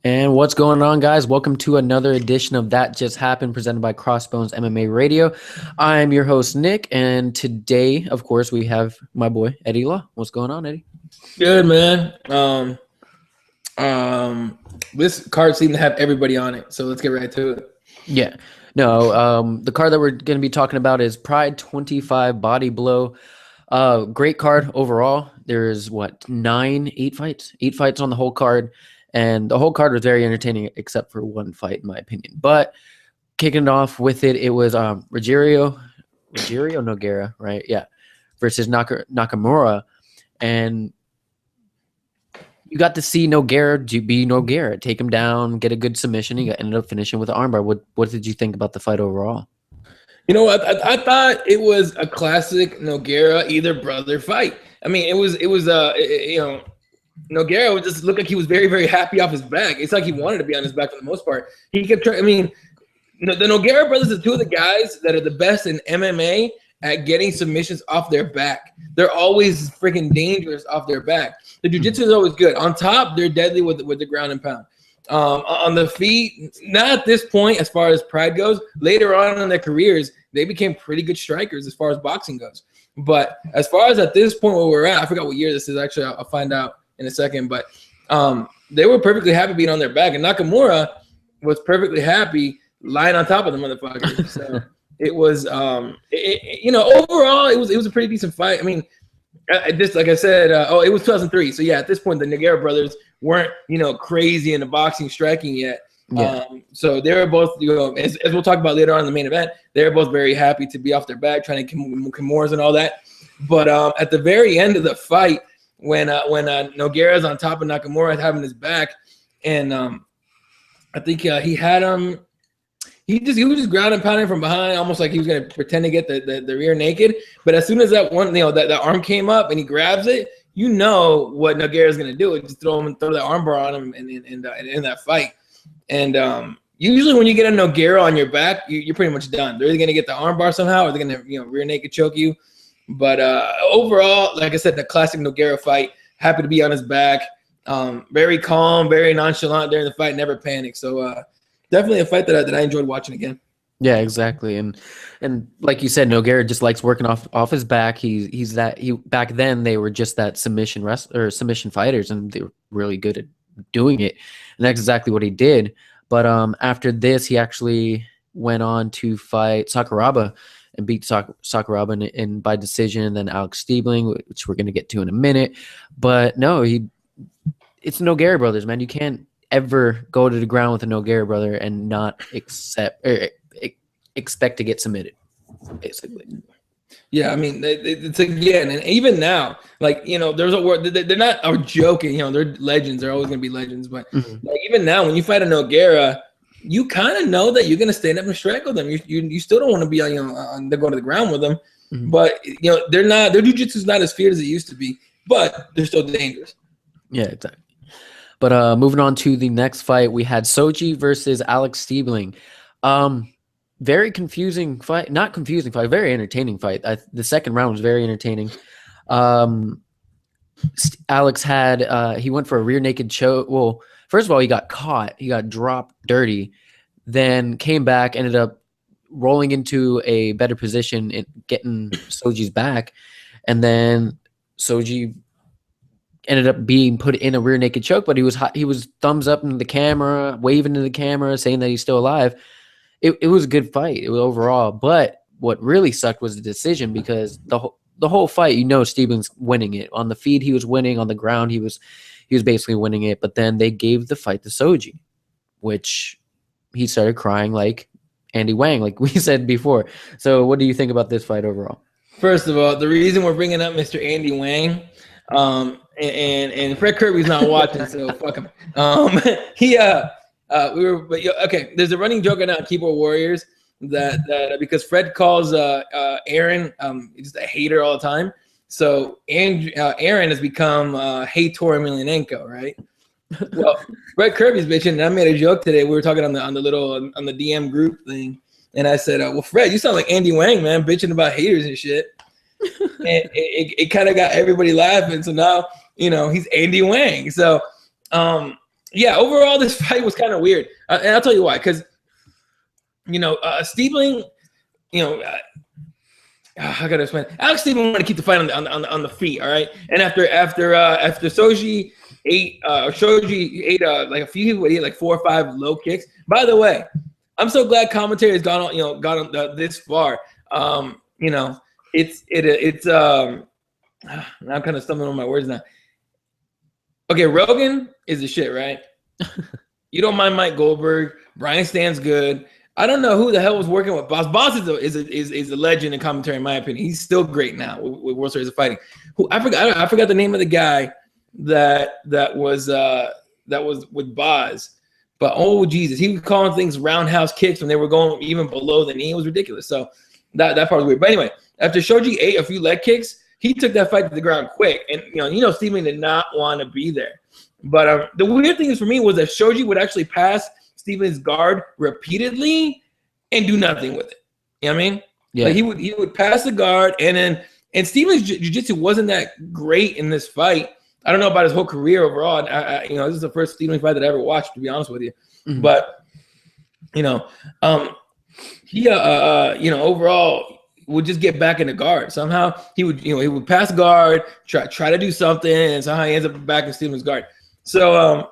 And what's going on, guys? Welcome to another edition of That Just Happened, presented by CrossBonesMMA Radio. I'm your host, Nick, and today, of course, we have my boy, Eddie Law. What's going on, Eddie? Good, man. This card seemed to have everybody on it, so let's get right to it. Yeah. No, the card that we're going to be talking about is Pride 25 Body Blow. Great card overall. There's, eight fights on the whole card. And the whole card was very entertaining, except for one fight, in my opinion. But kicking it off with it was Rogerio Nogueira, right? Yeah, versus Nakamura. And you got to see Nogueira be Nogueira, take him down, get a good submission. He ended up finishing with an armbar. What did you think about the fight overall? You know what? I thought it was a classic Nogueira either brother fight. I mean, it was Nogueira would just look like he was very, very happy off his back. It's like he wanted to be on his back for the most part. He kept trying. I mean, the Nogueira brothers are two of the guys that are the best in MMA at getting submissions off their back. They're always freaking dangerous off their back. The jiu-jitsu is always good. On top, they're deadly with the ground and pound. On the feet, not at this point as far as Pride goes. Later on in their careers, they became pretty good strikers as far as boxing goes. But as far as at this point where we're at, I forgot what year this is. Actually, I'll find out in a second, but they were perfectly happy being on their back, and Nakamura was perfectly happy lying on top of the motherfucker. So it was, overall, it was a pretty decent fight. I mean, just like I said, it was 2003. So yeah, at this point, the Nogueira brothers weren't, crazy into boxing striking yet. Yeah. So they were both, as we'll talk about later on in the main event, they were both very happy to be off their back, trying to Kimura's and all that. But at the very end of the fight, when Nogueira's on top of Nakamura having his back, and I think he had him. He was just ground and pounding from behind, almost like he was gonna pretend to get the rear naked. But as soon as that one, that arm came up and he grabs it, you know what Nogueira's gonna do. It's just throw that armbar on him in that fight. And usually when you get a Nogueira on your back, you're pretty much done. They're either gonna get the armbar somehow, or they're gonna rear naked choke you. But overall, like I said, the classic Nogueira fight, happy to be on his back. Very calm, very nonchalant during the fight, never panicked. So definitely a fight that I enjoyed watching again. Yeah, exactly. And like you said, Nogueira just likes working off his back. Back then they were just that submission fighters, and they were really good at doing it. And that's exactly what he did. But after this, he actually went on to fight Sakuraba and beat Sakuraba in by decision, and then Alex Stiebling, which we're going to get to in a minute. But no, it's Nogueira brothers, man. You can't ever go to the ground with a Nogueira brother and not expect to get submitted, basically. Yeah, I mean, it's again, and even now, there's a word. They're not joking. They're legends. They're always going to be legends. But even now, when you fight a Nogueira, you kind of know that you're going to stand up and strike with them. You still don't want to be on going to the ground with them. Mm-hmm. But their jiu-jitsu is not as feared as it used to be, but they're still dangerous. Yeah, exactly. But moving on to the next fight, we had Soji versus Alex Stiebling. Very confusing fight, not confusing fight, very entertaining fight. The second round was very entertaining. Alex he went for a rear naked choke. Well, first of all, he got caught. He got dropped dirty, then came back, ended up rolling into a better position and getting Soji's back. And then Soji ended up being put in a rear naked choke, but he was thumbs up into the camera, waving to the camera, saying that he's still alive. It was a good fight overall. But what really sucked was the decision, because the whole fight, Stieblin's winning it. On the feed, he was winning. On the ground, he was basically winning it. But then they gave the fight to Soji, which he started crying like Andy Wang, like we said before. So what do you think about this fight overall? First of all, the reason we're bringing up Mr. Andy Wang, and Fred Kirby's not watching, so fuck him. There's a running joke on Keyboard Warriors that because Fred calls Aaron just a hater all the time. So Aaron has become Fedor Emilianenko, right? Well, Fred Kirby's bitching, and I made a joke today. We were talking on the DM group thing, and I said, "Well, Fred, you sound like Andy Wang, man, bitching about haters and shit." And it kind of got everybody laughing. So now he's Andy Wang. So yeah, overall, this fight was kind of weird. And I'll tell you why. Because, Stiebling, I gotta explain. Alex Stiebling wanted to keep the fight on the feet, all right. And after Shoji ate like a few people, he ate like 4 or 5 low kicks. By the way, I'm so glad commentary has gone on this far. Now I'm kind of stumbling on my words now. Okay, Rogan is the shit, right? You don't mind Mike Goldberg. Brian Stan's good. I don't know who the hell was working with Boss. Boss is a legend in commentary, in my opinion. He's still great now with World Series of Fighting. I forgot the name of the guy that was with Boz. But oh Jesus, he was calling things roundhouse kicks when they were going even below the knee. It was ridiculous. So that part was weird. But anyway, after Shoji ate a few leg kicks, he took that fight to the ground quick. And Steven did not want to be there. But the weird thing is for me was that Shoji would actually pass Steven's guard repeatedly and do nothing with it. You know what I mean? Yeah. Like he would pass the guard and Steven's jiu-jitsu wasn't that great in this fight. I don't know about his whole career overall. This is the first Steven fight that I ever watched, to be honest with you. Mm-hmm. But he overall would just get back in the guard. Somehow he would pass guard, try to do something, and somehow he ends up back in Steven's guard. So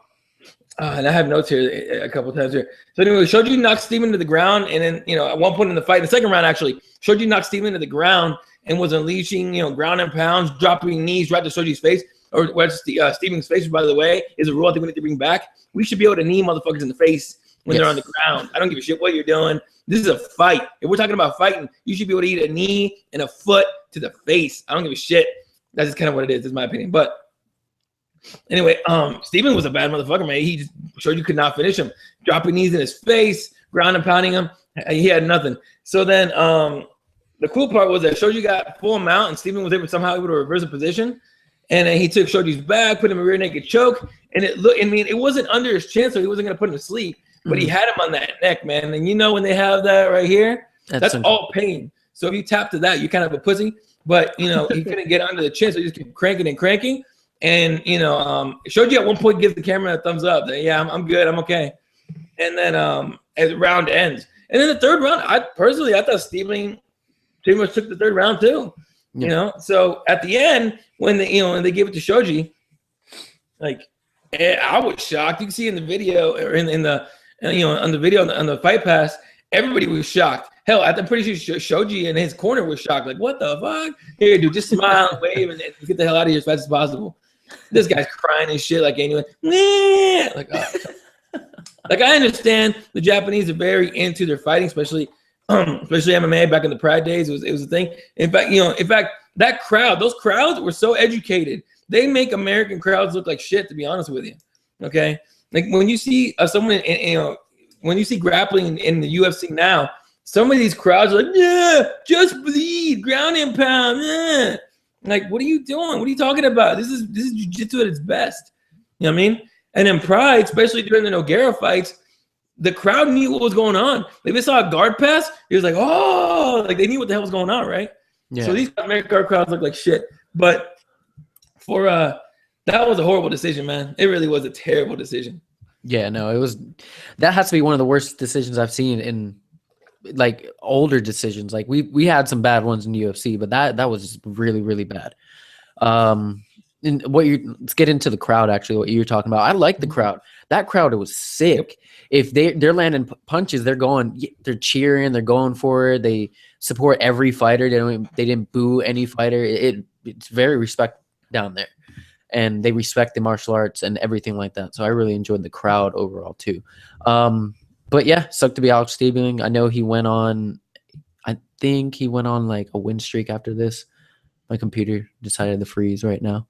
and I have notes here a couple of times here. So anyway, Shoji knocked Steven to the ground, and then at one point in the fight, the second round actually, Shoji knocked Steven to the ground and was unleashing ground and pounds, dropping knees right to Shoji's face, or Steven's face, by the way, is a rule I think we need to bring back. We should be able to knee motherfuckers in the face when they're on the ground. I don't give a shit what you're doing. This is a fight. If we're talking about fighting, you should be able to eat a knee and a foot to the face. I don't give a shit. That's just kind of what it is, my opinion. But anyway, Steven was a bad motherfucker, man. He just showed you could not finish him. Dropping knees in his face, ground and pounding him. He had nothing. So then the cool part was that Shoji got full mount, and Steven was somehow able to reverse the position. And then he took Shoji's back, put him in a rear naked choke. And it wasn't under his chin, so he wasn't going to put him to sleep. But he had him on that neck, man. And when they have that right here, that's all pain. So if you tap to that, you kind of a pussy. But, he couldn't get under the chin, so he just kept cranking and cranking. And, Shoji at one point gives the camera a thumbs up. That, yeah, I'm good. I'm okay. And then as the round ends. And then the third round, I thought Steven pretty much took the third round too. Yeah. So at the end, when they gave it to Shoji, like, I was shocked. You can see in the video or in the on the video on the Fight Pass, everybody was shocked. Hell, I'm pretty sure Shoji in his corner was shocked. Like, what the fuck? Here, dude, just smile and wave and get the hell out of here as fast as possible. This guy's crying and shit. Like, anyway, like, like I understand the Japanese are very into their fighting, especially MMA back in the Pride days. It was a thing. In fact, that crowd, those crowds were so educated. They make American crowds look like shit, to be honest with you. Okay, like when you see someone, when you see grappling in the UFC now, some of these crowds are like, yeah, just bleed, ground and pound. Yeah. Like, what are you doing? What are you talking about? This is jiu-jitsu at its best. You know what I mean? And in Pride, especially during the Nogueira fights, the crowd knew what was going on. Like, they saw a guard pass, it was like, oh, like they knew what the hell was going on, right? Yeah. So these American crowds look like shit. But for that was a horrible decision, man. It really was a terrible decision. Yeah, no, it was. That has to be one of the worst decisions I've seen in like older decisions. Like we had some bad ones in the UFC, but that was just really, really bad. And let's get into the crowd. Actually, what you're talking about, I like the crowd. That crowd was sick. If they're landing punches, they're cheering, they're going for it. They support every fighter. They didn't boo any fighter. It's very respect down there, and they respect the martial arts and everything like that. So I really enjoyed the crowd overall too. But yeah, sucked to be Alex Stiebling. I know I think he went on like a win streak after this. My computer decided to freeze right now.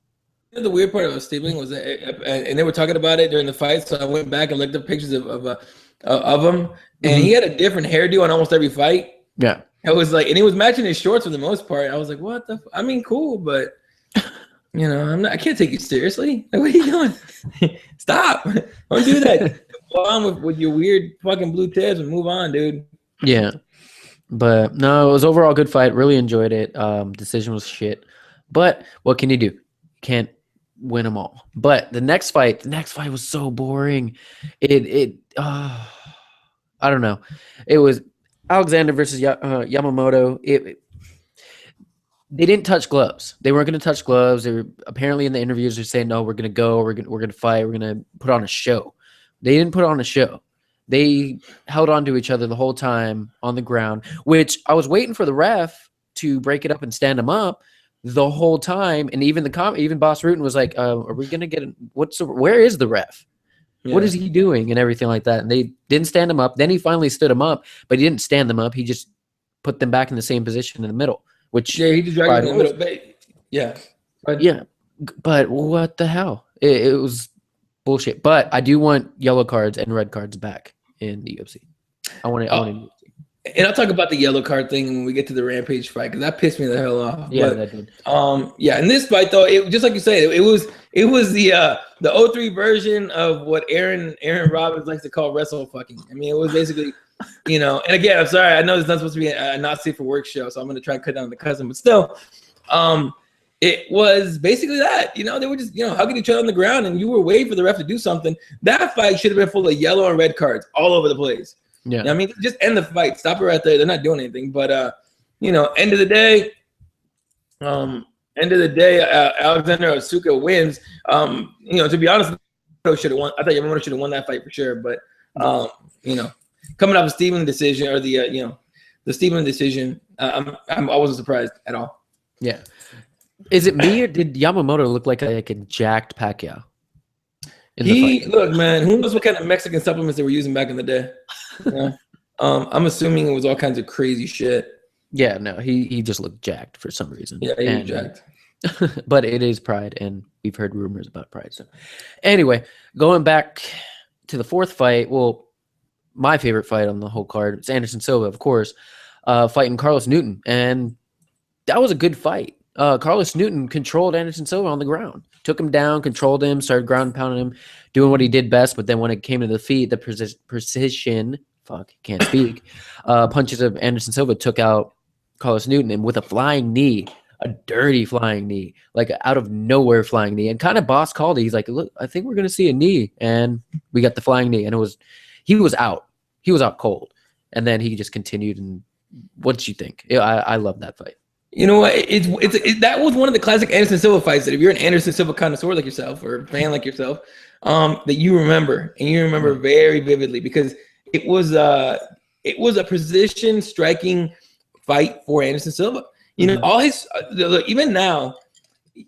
The weird part about Stiebling was that, and they were talking about it during the fight, so I went back and looked up pictures of him, and he had a different hairdo on almost every fight. Yeah, it was like, and he was matching his shorts for the most part. I was like, what the? I mean, cool, but I can't take you seriously. Like, what are you doing? Stop! Don't do that. Go on with your weird fucking blue tabs and move on, dude. Yeah, but no, it was overall a good fight. Really enjoyed it. Decision was shit, but what can you do? Can't win them all. But the next fight was so boring. I don't know. It was Alexander versus Yamamoto. They didn't touch gloves. They weren't going to touch gloves. They were apparently in the interviews. They're saying, "No, we're going to go. We're going to fight. We're going to put on a show." They didn't put on a show. They held on to each other the whole time on the ground, which I was waiting for the ref to break it up and stand them up the whole time. And even even Boss Rutan was like, "Are we going to get where is the ref? Yeah. What is he doing?" and everything like that. And they didn't stand him up. Then he finally stood him up, but he didn't stand them up. He just put them back in the same position in the middle. Which he just dragged in the middle. But what the hell? It was bullshit. But I do want yellow cards and red cards back in the UFC. I want to. And I'll talk about the yellow card thing when we get to the Rampage fight because that pissed me the hell off. Yeah, that did. In this fight though, it just like you said, it was the 03 version of what Aaron Robbins likes to call wrestle fucking. I mean, it was basically. And again, I'm sorry. I know it's not supposed to be a not safe for work show, so I'm going to try and cut down the cousin. But still, it was basically that. They were just hugging each other on the ground, and you were waiting for the ref to do something. That fight should have been full of yellow and red cards all over the place. Yeah, I mean, just end the fight. Stop it right there. They're not doing anything. But end of the day, Alexander Asuka wins. To be honest, should have won. I thought Yamamoto should have won that fight for sure. But coming off a Steven decision or the Steven decision, I wasn't surprised at all. Yeah. Is it me or did Yamamoto look like a jacked Pacquiao? Look, man, who knows what kind of Mexican supplements they were using back in the day? I'm assuming it was all kinds of crazy shit. Yeah, no, he just looked jacked for some reason. Yeah, he was jacked. But it is Pride, and we've heard rumors about Pride. So anyway, going back to the fourth fight, well, my favorite fight on the whole card, it's Anderson Silva, of course, fighting Carlos Newton. And that was a good fight. Carlos Newton controlled Anderson Silva on the ground, took him down, controlled him, started ground pounding him, doing what he did best. But then when it came to the feet, the precision, can't speak, punches of Anderson Silva took out Carlos Newton, and with a flying knee, a dirty flying knee, like out of nowhere flying knee. And kind of Boss called it. He's like, "Look, I think we're going to see a knee." And we got the flying knee, and he was out. He was out cold. And then he just continued. And what did you think? I love that fight. You know what? That was one of the classic Anderson Silva fights that if you're an Anderson Silva connoisseur like yourself or a fan like yourself, that you remember. And you remember very vividly because it was a position striking fight for Anderson Silva. All his look, even now,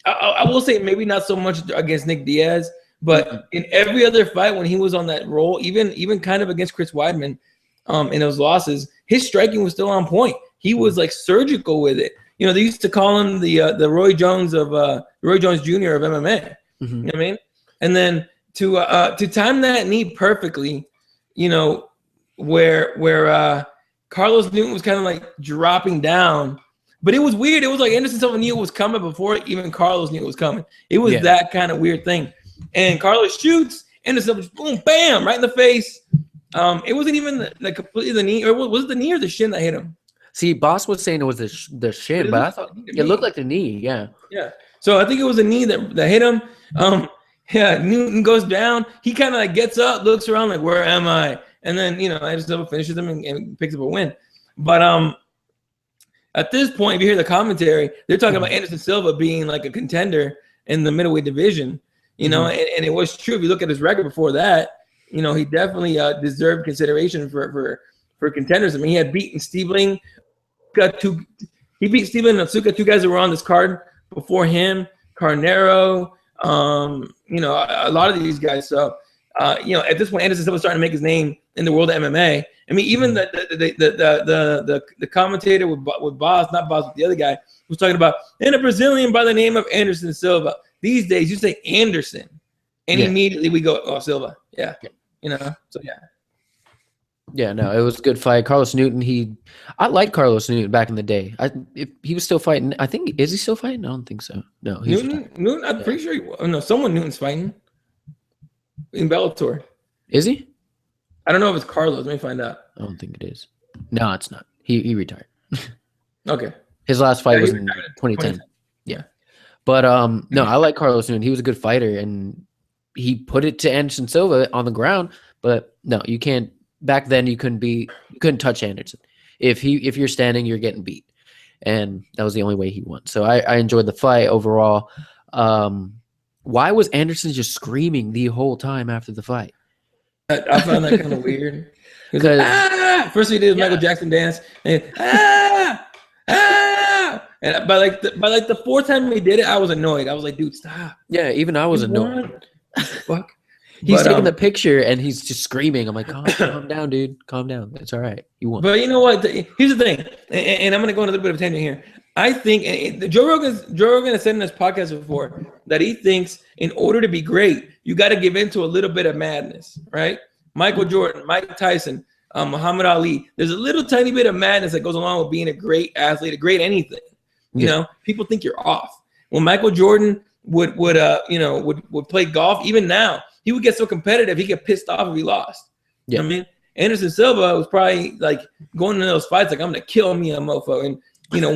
I will say maybe not so much against Nick Diaz, but in every other fight when he was on that roll, even kind of against Chris Weidman, in those losses, his striking was still on point. He was like surgical with it. They used to call him the Roy Jones of Roy Jones Jr. of MMA. You know what I mean? And then to time that knee perfectly, where Carlos Newton was kind of like dropping down. But it was weird. It was like Anderson Silva knew it was coming before even Carlos knew it was coming. It was that kind of weird thing. And Carlos shoots, Anderson Silva, boom, bam, right in the face. It wasn't even completely the knee, or was it the knee or the shin that hit him? See, Boss was saying it was the shin, but I thought it looked like the knee. Yeah. Yeah. So I think it was the knee that hit him. Newton goes down. He kind of like gets up, looks around like, where am I? And then, Anderson Silva finishes him and picks up a win. But at this point, if you hear the commentary, they're talking about Anderson Silva being like a contender in the middleweight division, and it was true. If you look at his record before that, he definitely deserved consideration for contenders. I mean, he had beaten Stiebling, he beat Stiebling and Asuka, two guys that were on this card before him, Carnero, a lot of these guys. So, at this point, Anderson Silva was starting to make his name in the world of MMA. I mean, even the commentator with Boss, not Boss, but the other guy was talking about, and a Brazilian by the name of Anderson Silva. These days, you say Anderson, and immediately we go, oh, Silva. Yeah. So yeah. Yeah, no, it was a good fight. Carlos Newton, I liked Carlos Newton back in the day. If he was still fighting, I think, is he still fighting? I don't think so. No, Newton, I'm pretty sure someone Newton's fighting in Bellator. Is he? I don't know if it's Carlos. Let me find out. I don't think it is. No, it's not. He retired. Okay. His last fight was in 2010. Yeah. But no, I like Carlos Newton. He was a good fighter, and he put it to Anderson Silva on the ground. But no, you can't. Back then, you couldn't touch Anderson. If you're standing, you're getting beat, and that was the only way he won. So I enjoyed the fight overall. Why was Anderson just screaming the whole time after the fight? I found that kind of weird. Because first he did his Michael Jackson dance, and and by like the fourth time he did it, I was annoyed. I was like, dude, stop. Yeah, even I was annoyed. Fuck. He's taking the picture and he's just screaming. I'm like, calm down, dude. Calm down. It's all right. You won. But you know what? Here's the thing, and I'm going to go on a little bit of a tangent here. I think Joe Rogan has said in this podcast before that he thinks in order to be great, you got to give into a little bit of madness, right? Michael Jordan, Mike Tyson, Muhammad Ali. There's a little tiny bit of madness that goes along with being a great athlete, a great anything. You know, people think you're off. When Michael Jordan would play golf, even now, he would get so competitive, he'd get pissed off if he lost. You know what I mean? Anderson Silva was probably like going into those fights like, I'm gonna kill me a mofo. And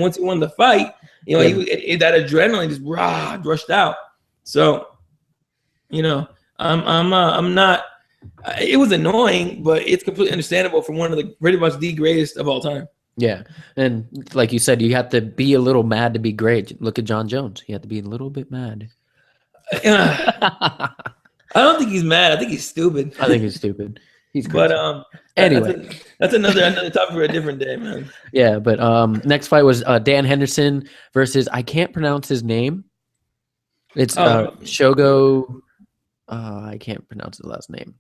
once he won the fight, that adrenaline just rushed out. So, I'm not. It was annoying, but it's completely understandable from one of the pretty much the greatest of all time. Yeah, and like you said, you have to be a little mad to be great. Look at John Jones; he had to be a little bit mad. I don't think he's mad. I think he's stupid. I think he's stupid. He's crazy. But anyway, that's another topic for a different day, man. Yeah, but next fight was Dan Henderson versus, I can't pronounce his name. It's Shogo. I can't pronounce his last name.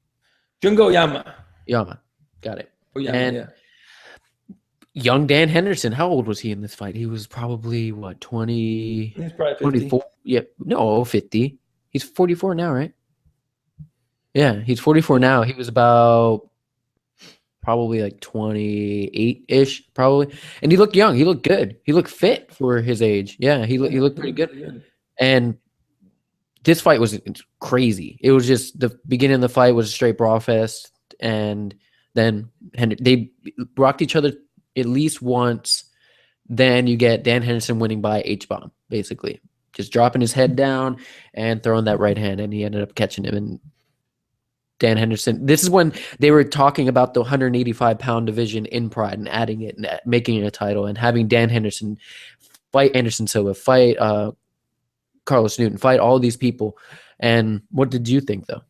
Jungo Yama. Yama, got it. Oh, Yama, and young Dan Henderson, how old was he in this fight? He was probably 20? He's probably 50. 24. Yeah, no, 50. He's 44 now, right? Yeah, he's 44 now. He was about probably like 28-ish, probably. And he looked young. He looked good. He looked fit for his age. Yeah, he looked pretty good. And this fight was crazy. It was just the beginning of the fight was a straight brawl fest. And then they rocked each other at least once. Then you get Dan Henderson winning by H-bomb, basically. Just dropping his head down and throwing that right hand. And he ended up catching him. And Dan Henderson, this is when they were talking about the 185-pound division in Pride and adding it and making it a title and having Dan Henderson fight Anderson Silva, fight Carlos Newton, fight all these people. And what did you think, though?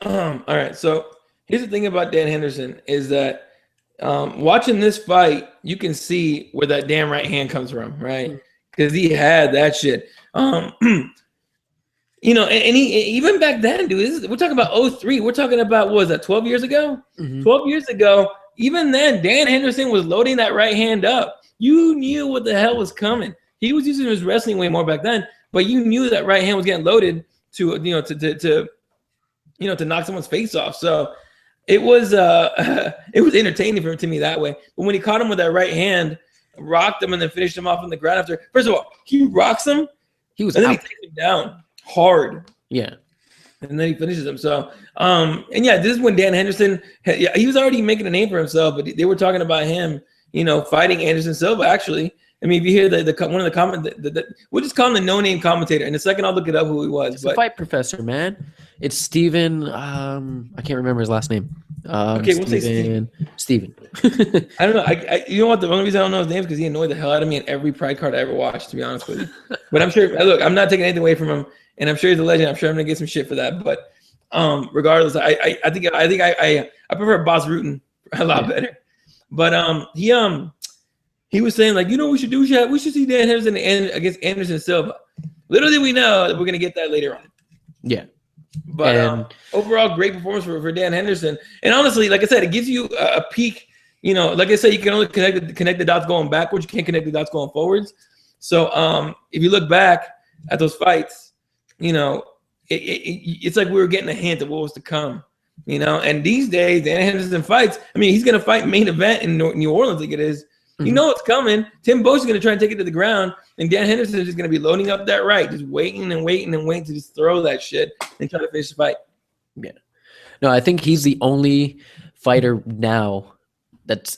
All right. So here's the thing about Dan Henderson is that watching this fight, you can see where that damn right hand comes from, right? Because he had that shit. And he even back then, dude, we're talking about 2003. We're talking about, what was that, 12 years ago? Mm-hmm. 12 years ago, even then, Dan Henderson was loading that right hand up. You knew what the hell was coming. He was using his wrestling way more back then, but you knew that right hand was getting loaded to knock someone's face off. So it was entertaining to me that way. But when he caught him with that right hand, rocked him and then finished him off on the ground after. First of all, he rocks him. He was and then he takes him down hard. Yeah. And then he finishes him. So, this is when Dan Henderson, he was already making a name for himself, but they were talking about him, fighting Anderson Silva, actually. I mean, if you hear one of the comments, we'll just call him the no-name commentator. In a second, I'll look it up who he was. It's a fight professor, man. It's Steven. I can't remember his last name. Okay, we'll say Steven. I don't know. You know what? The only reason I don't know his name is because he annoyed the hell out of me in every Pride card I ever watched, to be honest with you. But I'm sure, look, I'm not taking anything away from him, and I'm sure he's a legend. I'm sure I'm going to get some shit for that. But regardless, I think I prefer Boss Rutan a lot better. But he was saying, like, we should see Dan Henderson against Anderson Silva. Little did we know that we're going to get that later on. Yeah. But overall, great performance for Dan Henderson. And honestly, like I said, it gives you a peek. Like I said, you can only connect the dots going backwards. You can't connect the dots going forwards. So if you look back at those fights, it's like we were getting a hint of what was to come. And these days, Dan Henderson fights. I mean, he's going to fight main event in New Orleans, like it is. You know it's coming. Tim Bosch is going to try and take it to the ground, and Dan Henderson is just going to be loading up that right, just waiting to just throw that shit and try to finish the fight. Yeah. No, I think he's the only fighter now that's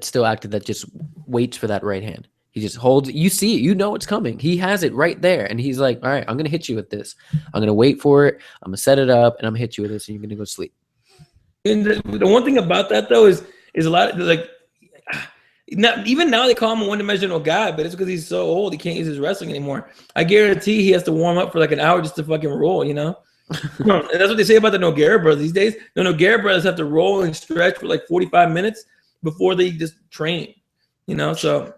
still active that just waits for that right hand. He just holds it. You see it. You know it's coming. He has it right there. And he's like, all right, I'm going to hit you with this. I'm going to wait for it. I'm going to set it up, and I'm going to hit you with this, and you're going to go sleep. And the one thing about that, though, is a lot of, like, even now they call him a one-dimensional guy, but it's because he's so old he can't use his wrestling anymore. I guarantee he has to warm up for like an hour just to fucking roll, you know? And that's what they say about the Nogueira brothers these days. The Nogueira brothers have to roll and stretch for like 45 minutes before they just train, you know? So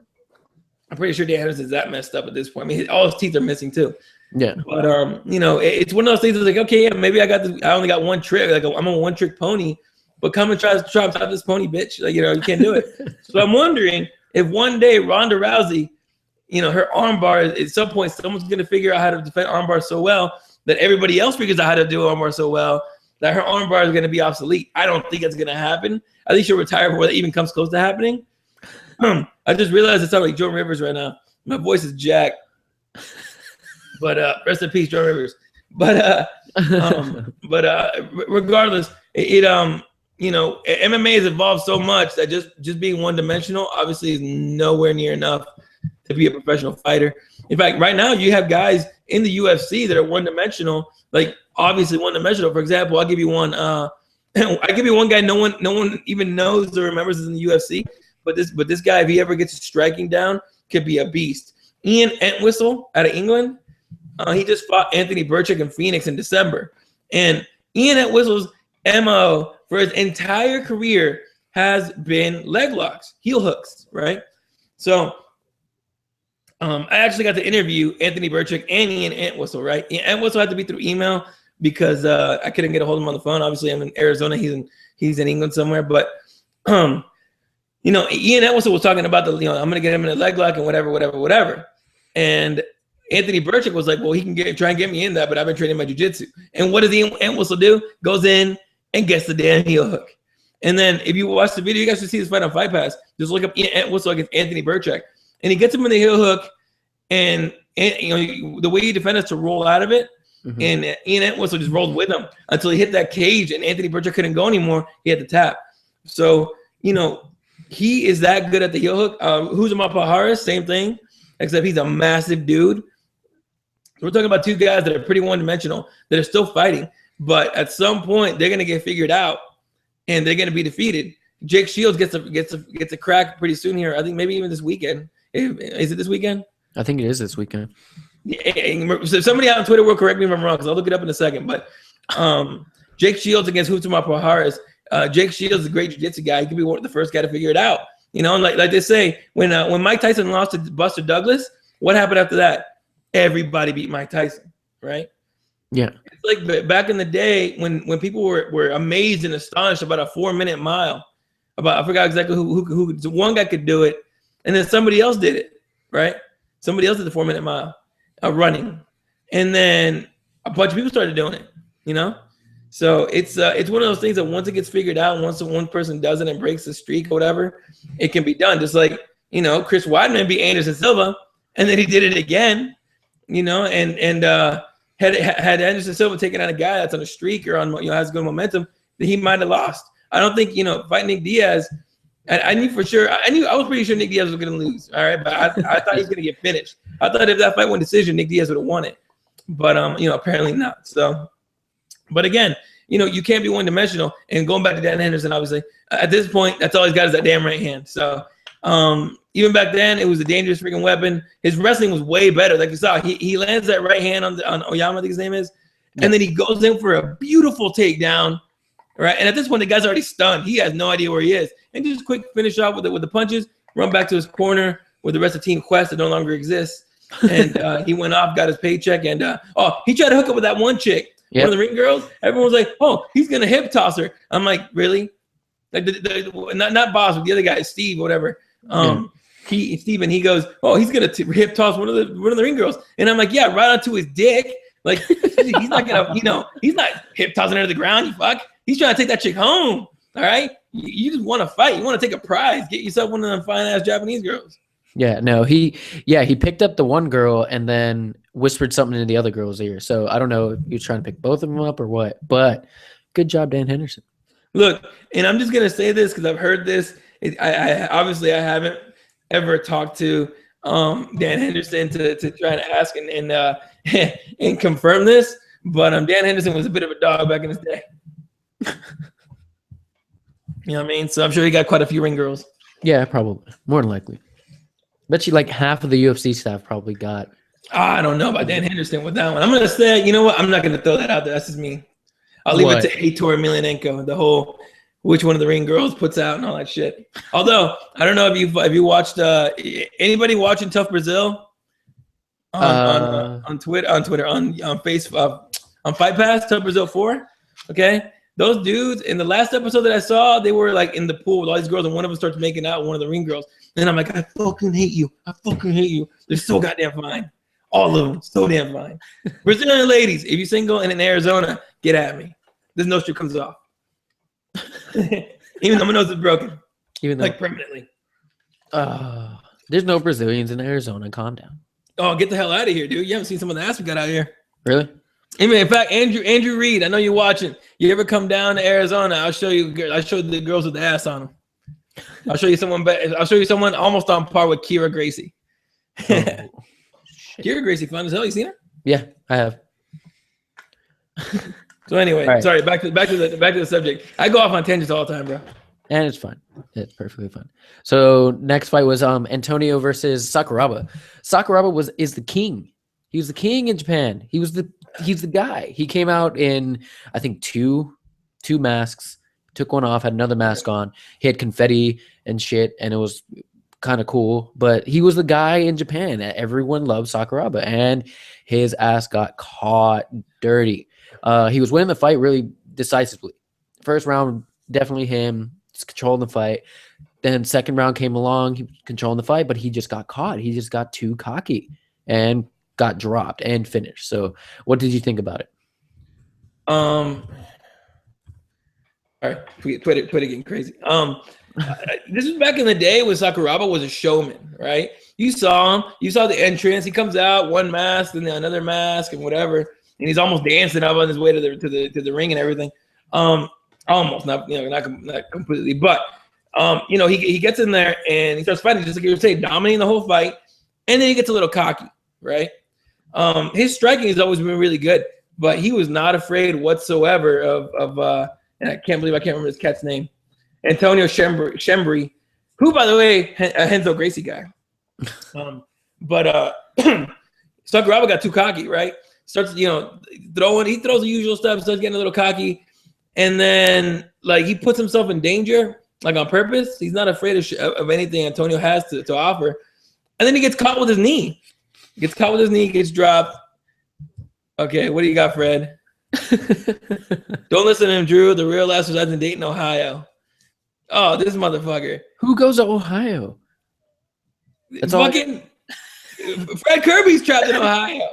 I'm pretty sure Dan Henderson's that messed up at this point. I mean, all his teeth are missing too. Yeah. But you know, it's one of those things that's like, okay, yeah, maybe I only got one trick. Like I'm a one-trick pony, but come and try to stop this pony, bitch. Like, you know, you can't do it. So I'm wondering if one day Ronda Rousey, you know, her armbar, at some point someone's gonna figure out how to defend armbar so well that everybody else figures out how to do armbar so well that her armbar is gonna be obsolete. I don't think it's gonna happen. I think she'll retire before that even comes close to happening. I just realized I sound like Joe Rivers right now. My voice is jacked. But rest in peace, Joe Rivers. But regardless, you know, MMA has evolved so much that just being one dimensional obviously is nowhere near enough to be a professional fighter. In fact, right now you have guys in the UFC that are one dimensional, like obviously one dimensional. For example, I'll give you one. I give you one guy no one even knows or remembers is in the UFC. But this guy, if he ever gets his striking down, could be a beast. Ian Entwistle out of England, he just fought Anthony Burchak in Phoenix in December. And Ian Entwistle's MO for his entire career has been leg locks, heel hooks, right? So I actually got to interview Anthony Burchak and Ian Entwistle, right? Ian Entwistle had to be through email because I couldn't get a hold of him on the phone. Obviously, I'm in Arizona. He's in England somewhere. But you know, Ian Entwistle was talking about I'm going to get him in a leg lock and whatever. And Anthony Burchak was like, well, he can try and get me in that, but I've been training my jiu-jitsu. And what does Ian Entwistle do? Goes in and gets the damn heel hook. And then if you watch the video, you guys should see this fight on Fight Pass. Just look up Ian Entwistle against Anthony Burchak. And he gets him in the heel hook. And you know, the way he defended to roll out of it. Mm-hmm. And Ian Entwistle just rolled with him until he hit that cage and Anthony Burchak couldn't go anymore. He had to tap. So, you know, he is that good at the heel hook. Huzama Paharis, same thing, except he's a massive dude. So we're talking about two guys that are pretty one-dimensional that are still fighting, but at some point they're gonna get figured out and they're gonna be defeated. Jake Shields gets a crack pretty soon here. I think maybe even this weekend. Is it this weekend? I think it is this weekend. Yeah, so somebody out on Twitter will correct me if I'm wrong because I'll look it up in a second. But Jake Shields against Hutama Paharis. Jake Shields is a great jiu-jitsu guy. He could be the first guy to figure it out. You know, and like they say, when Mike Tyson lost to Buster Douglas, what happened after that? Everybody beat Mike Tyson, right? Yeah. It's like back in the day when people were amazed and astonished about a 4-minute mile. I forgot exactly who one guy could do it, and then somebody else did it, right? Somebody else did the 4-minute mile running, and then a bunch of people started doing it. You know. So it's one of those things that once it gets figured out, once one person does it and breaks the streak or whatever, it can be done. Just like, you know, Chris Weidman beat Anderson Silva, and then he did it again, you know, and had Anderson Silva taken out a guy that's on a streak or on, you know, has good momentum, that he might have lost. I don't think, you know, fighting Nick Diaz, I knew for sure, I was pretty sure Nick Diaz was going to lose, all right, but I thought he was going to get finished. I thought if that fight went decision, Nick Diaz would have won it, but you know, apparently not. So. But again, you know, you can't be one-dimensional. And going back to Dan Henderson, obviously, at this point, that's all he's got is that damn right hand. So even back then, it was a dangerous freaking weapon. His wrestling was way better. Like you saw, he lands that right hand on Oyama, I think his name is, and then he goes in for a beautiful takedown, right? And at this point, the guy's already stunned. He has no idea where he is. And just quick finish off with the punches, run back to his corner with the rest of Team Quest that no longer exists. And he went off, got his paycheck, and he tried to hook up with that one chick. Yep. One of the ring girls, everyone was like, "Oh, he's gonna hip toss her." I'm like, "Really?" Like not Boss, but the other guy, Steve, whatever. Steven, he goes, "Oh, he's gonna hip toss one of the ring girls," and I'm like, "Yeah, right onto his dick." Like he's not gonna, you know, he's not hip tossing her to the ground. You fuck. He's trying to take that chick home. All right, you just want to fight. You want to take a prize. Get yourself one of them fine ass Japanese girls. Yeah, no, he picked up the one girl and then whispered something into the other girl's ear. So I don't know if you're trying to pick both of them up or what, but good job, Dan Henderson. Look, and I'm just gonna say this because I've heard this. I obviously I haven't ever talked to Dan Henderson to try and ask and confirm this. But Dan Henderson was a bit of a dog back in his day. You know what I mean? So I'm sure he got quite a few ring girls. Yeah, probably. More than likely. Bet you like half of the UFC staff probably got. I don't know about Dan Henderson with that one. I'm gonna say, you know what? I'm not gonna throw that out there. That's just me. I'll leave it to Fedor Emilianenko, the whole which one of the ring girls puts out and all that shit. Although I don't know if you watched anybody watching Tough Brazil on Twitter on Facebook on Fight Pass Tough Brazil 4. Okay, those dudes in the last episode that I saw, they were like in the pool with all these girls, and one of them starts making out with one of the ring girls. And I'm like, I fucking hate you. I fucking hate you. They're so goddamn fine. All of them, so damn fine. Brazilian ladies, if you're single and in Arizona, get at me. This nose strip comes off. Even though my nose is broken. Even though, like permanently. There's no Brazilians in Arizona. Calm down. Oh, get the hell out of here, dude. You haven't seen some of the ass we got out here. Really? I mean, in fact, Andrew Reed, I know you're watching. You ever come down to Arizona? I'll show you the girls with the ass on them. I'll show you someone almost on par with Kira Gracie. Kira Gracie, fun as hell. You seen her? Yeah, I have. So anyway, right. Sorry. Back to the subject. I go off on tangents all the time, bro. And it's fun. It's perfectly fun. So next fight was Antonio versus Sakuraba. Sakuraba is the king. He was the king in Japan. He's the guy. He came out in I think two masks. Took one off, had another mask on. He had confetti and shit, and it was kind of cool. But he was the guy in Japan. Everyone loved Sakuraba, and his ass got caught dirty. He was winning the fight really decisively. First round, definitely him. Just controlling the fight. Then second round came along. He was controlling the fight, but he just got caught. He just got too cocky and got dropped and finished. So what did you think about it? All right, Twitter getting crazy. This was back in the day when Sakuraba was a showman, right? You saw him, you saw the entrance. He comes out, one mask, and then another mask, and whatever, and he's almost dancing up on his way to the ring and everything. Almost, not completely, but he gets in there and he starts fighting, just like you were saying, dominating the whole fight, and then he gets a little cocky, right? His striking has always been really good, but he was not afraid whatsoever of and I can't believe I can't remember this cat's name. Antonio Shembri, who, by the way, a Henzo Gracie guy. But Sakuraba got too cocky, right? Starts, throwing. He throws the usual stuff, starts getting a little cocky. And then, like, he puts himself in danger, like, on purpose. He's not afraid of anything Antonio has to offer. And then he gets caught with his knee. Gets dropped. Okay, what do you got, Fred? Don't listen to him, Drew. The real ass resides in Dayton, Ohio. Oh, this motherfucker. Who goes to Ohio? That's fucking Fred Kirby's trapped in Ohio.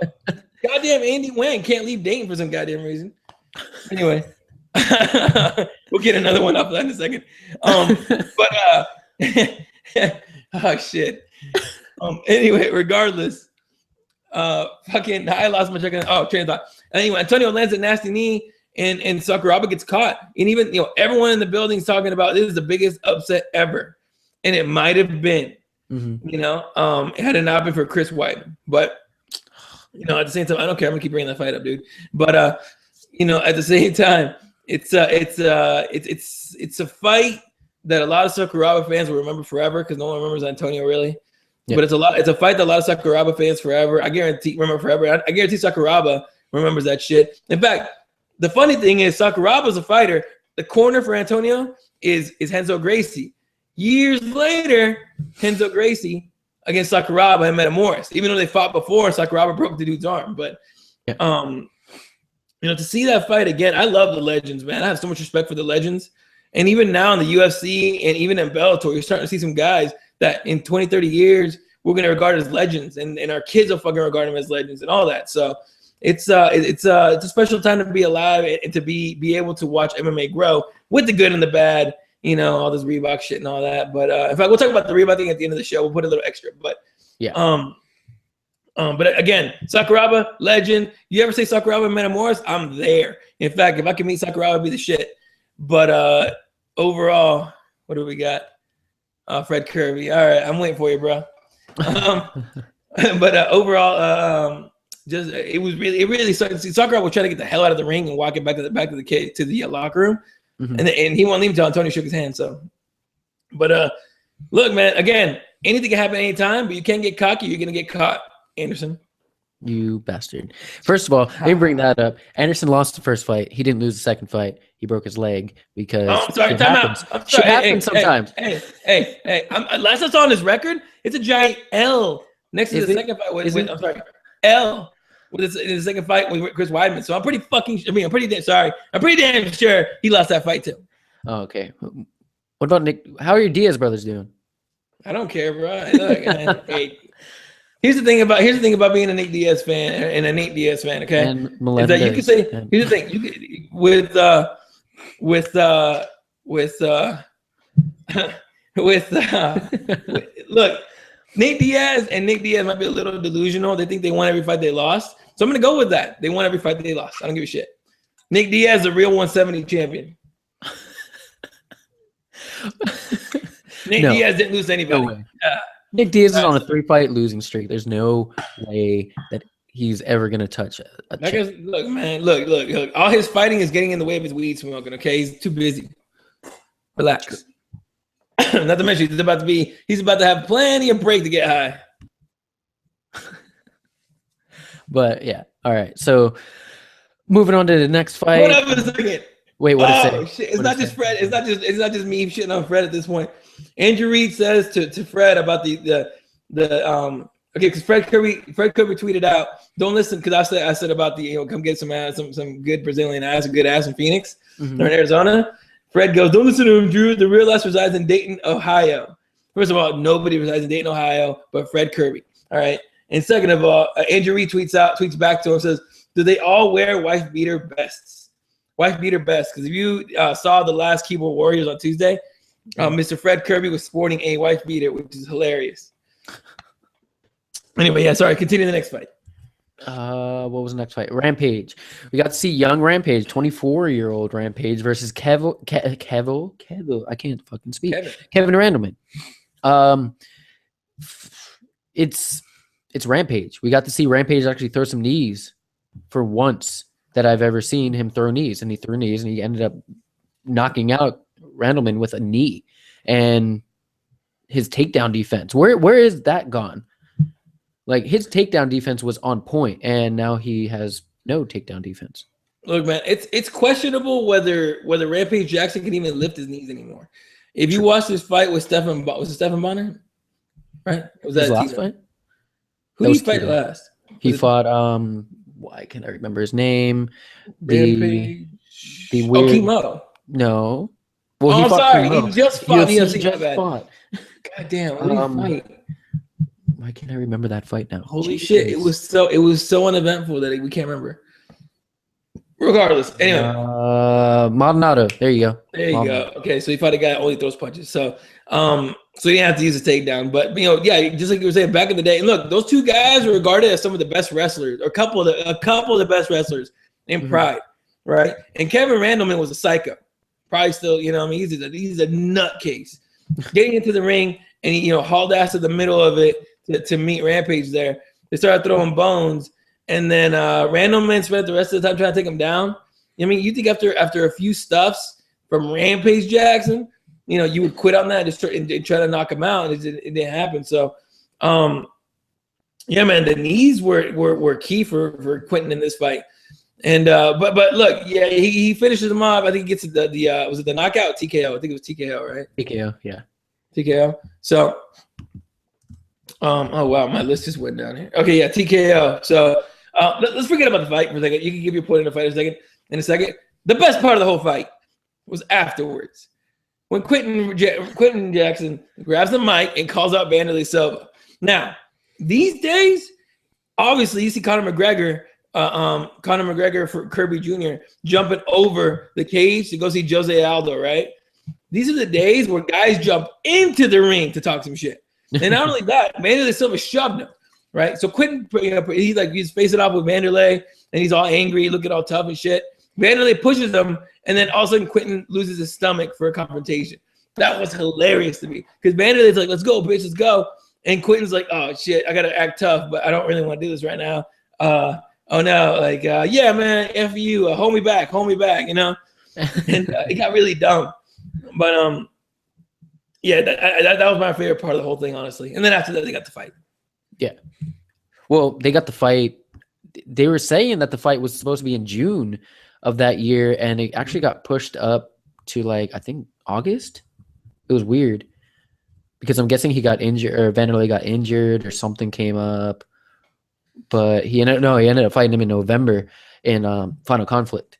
Goddamn Andy Wang can't leave Dayton for some goddamn reason. Anyway, we'll get another one up in a second. Oh shit. Anyway, regardless, I lost my train of thought. Anyway, Antonio lands a nasty knee, and Sakuraba gets caught. And even everyone in the building is talking about this is the biggest upset ever, and it might have been, had it not been for Chris White. But at the same time, I don't care. I'm gonna keep bringing that fight up, dude. But at the same time, it's a fight that a lot of Sakuraba fans will remember forever because no one remembers Antonio really. Yeah. But it's a fight that a lot of Sakuraba fans forever. I guarantee remember forever. I guarantee Sakuraba remembers that shit. In fact, the funny thing is Sakuraba's a fighter. The corner for Antonio is Henzo Gracie. Years later, Henzo Gracie against Sakuraba and Metamoris. Even though they fought before, Sakuraba broke the dude's arm. But to see that fight again, I love the legends, man. I have so much respect for the legends. And even now in the UFC and even in Bellator, you're starting to see some guys that in 20, 30 years, we're going to regard as legends, and our kids will fucking regard them as legends and all that. So it's a special time to be alive and to be able to watch MMA grow with the good and the bad, all this Reebok shit and all that. But in fact, we'll talk about the Reebok thing at the end of the show. We'll put a little extra, but yeah. But again, Sakuraba, legend. You ever say Sakuraba and Metamoris? I'm there. In fact, if I could meet Sakuraba, it'd be the shit. But overall, what do we got? Fred Kirby. All right, I'm waiting for you, bro. But overall, just it really started. Sakura was trying to get the hell out of the ring and walk it back to the locker room, and he won't leave until Antonio shook his hand. So, but look, man, again, anything can happen anytime, but you can't get cocky. You're gonna get caught, Anderson. You bastard. First of all, let me bring that up. Anderson lost the first fight. He didn't lose the second fight. He broke his leg because I'm sorry, time out. I'm sorry. It happens sometimes. Hey. Last I saw on his record, it's a giant L next to the second fight. I'm sorry, L. With his second fight with Chris Weidman. So I'm pretty damn sure he lost that fight too. Oh, okay. What about Nick? How are your Diaz brothers doing? I don't care, bro. Look, man, hey. Here's the thing about being a Nick Diaz fan and a Nate Diaz fan, okay? And is that you can say here's the thing. You can, with look, Nate Diaz and Nick Diaz might be a little delusional. They think they won every fight they lost. So I'm gonna go with that. They won every fight they lost. I don't give a shit. Nick Diaz is a real 170 champion. Nick Diaz didn't lose to anybody. No Nick Diaz is on a 3-fight losing streak. There's no way that he's ever gonna touch a champ. Look, man, look. All his fighting is getting in the way of his weed smoking. Okay, he's too busy. Relax. Not to mention he's about to have plenty of break to get high. But yeah, all right. So moving on to the next fight. Hold up a second. Wait, what is it? Shit. It's not just Fred. It's not just me shitting on Fred at this point. Andrew Reid says to Fred about the because Fred Kirby tweeted out, don't listen, because I said about the come get some ass, some good Brazilian ass, a good ass in Phoenix or in Arizona. Fred goes, don't listen to him, Drew. The real ass resides in Dayton, Ohio. First of all, nobody resides in Dayton, Ohio, but Fred Kirby. All right. And second of all, Andrew Reid tweets back to him and says, do they all wear wife beater vests? Wife beater vests. Because if you saw the last Keyboard Warriors on Tuesday, Mr. Fred Kirby was sporting a wife beater, which is hilarious. Anyway, yeah, sorry. Continue the next fight. What was the next fight? Rampage. We got to see young Rampage, 24-year-old Rampage versus Kevo. I can't fucking speak. Kevin Randleman. It's Rampage. We got to see Rampage actually throw some knees for once that I've ever seen him throw knees, and he threw knees, and he ended up knocking out Randleman with a knee. And his takedown defense, where is that gone? Like, his takedown defense was on point, and now he has no takedown defense. Look, man, it's questionable whether Rampage Jackson can even lift his knees anymore. If you watch this fight with Stephan Bonner, right? Was that his last fight? Who did he fight last? He fought why can't I remember his name? The weird Kimo. No. Well, I'm sorry. He just fought. He just fought. God damn, what did he fight? Why can't I remember that fight now? Holy shit! It was so uneventful that we can't remember. Regardless, anyway. Maldonado. There you go. There you go. Okay, so he fought a guy that only throws punches. So he didn't have to use a takedown. But yeah, just like you were saying back in the day. And look, those two guys were regarded as some of the best wrestlers, or a couple of the best wrestlers in Pride, right? And Kevin Randleman was a psycho. Probably still, he's a nutcase. Getting into the ring and he hauled ass to the middle of it to meet Rampage there. They started throwing bones, and then Randleman spent the rest of the time trying to take him down. I mean, you think after a few stuffs from Rampage Jackson, you would quit on that and try to knock him out, and it didn't happen. So, yeah, man, the knees were key for Quentin in this fight. And but look, yeah, he finishes him off. I think he gets the was it the knockout TKO? I think it was TKO, right? TKO, yeah. TKO. So, oh wow, my list just went down here. Okay, yeah, TKO. So let's forget about the fight for a second. You can give your point in the fight in a second. The best part of the whole fight was afterwards, when Quentin Jackson grabs the mic and calls out Wanderlei Silva. Now, these days, obviously, you see Conor McGregor for Kirby Jr. jumping over the cage to go see Jose Aldo, right? These are the days where guys jump into the ring to talk some shit. And not only that, Wanderlei Silva shoved him, right? So Quentin, he's facing off with Wanderlei, and he's all angry, looking all tough and shit. Wanderlei pushes him, and then all of a sudden Quentin loses his stomach for a confrontation. That was hilarious to me, because Wanderlei's like, let's go, bitch, let's go. And Quentin's like, oh shit, I gotta act tough, but I don't really want to do this right now. Oh no, like yeah, man, F you, hold me back, you know. And it got really dumb. But yeah, that was my favorite part of the whole thing, honestly. And then after that, they got the fight. Yeah. Well, they got the fight. They were saying that the fight was supposed to be in June of that year, and it actually got pushed up to like I think August. It was weird because I'm guessing he got injured, or Vanderlei got injured, or something came up. But he ended up fighting him in November in Final Conflict.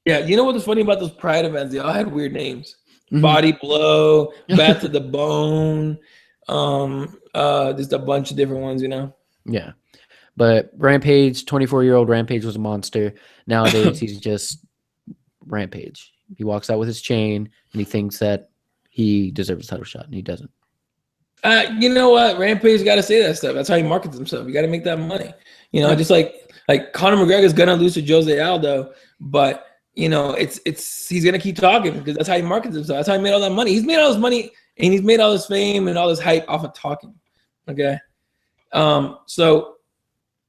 Yeah, you know what was funny about those Pride events? They all had weird names. Body Blow, Bat to the Bone, just a bunch of different ones, you know? Yeah. But Rampage, 24-year-old Rampage was a monster. Nowadays, he's just Rampage. He walks out with his chain, and he thinks that he deserves a title shot, and he doesn't. You know what? Rampage got to say that stuff. That's how he markets himself. You got to make that money. You know, just like Conor McGregor's gonna lose to Jose Aldo, but you know, he's gonna keep talking because that's how he markets himself. That's how he made all that money. He's made all this money and he's made all this fame and all this hype off of talking. Okay, so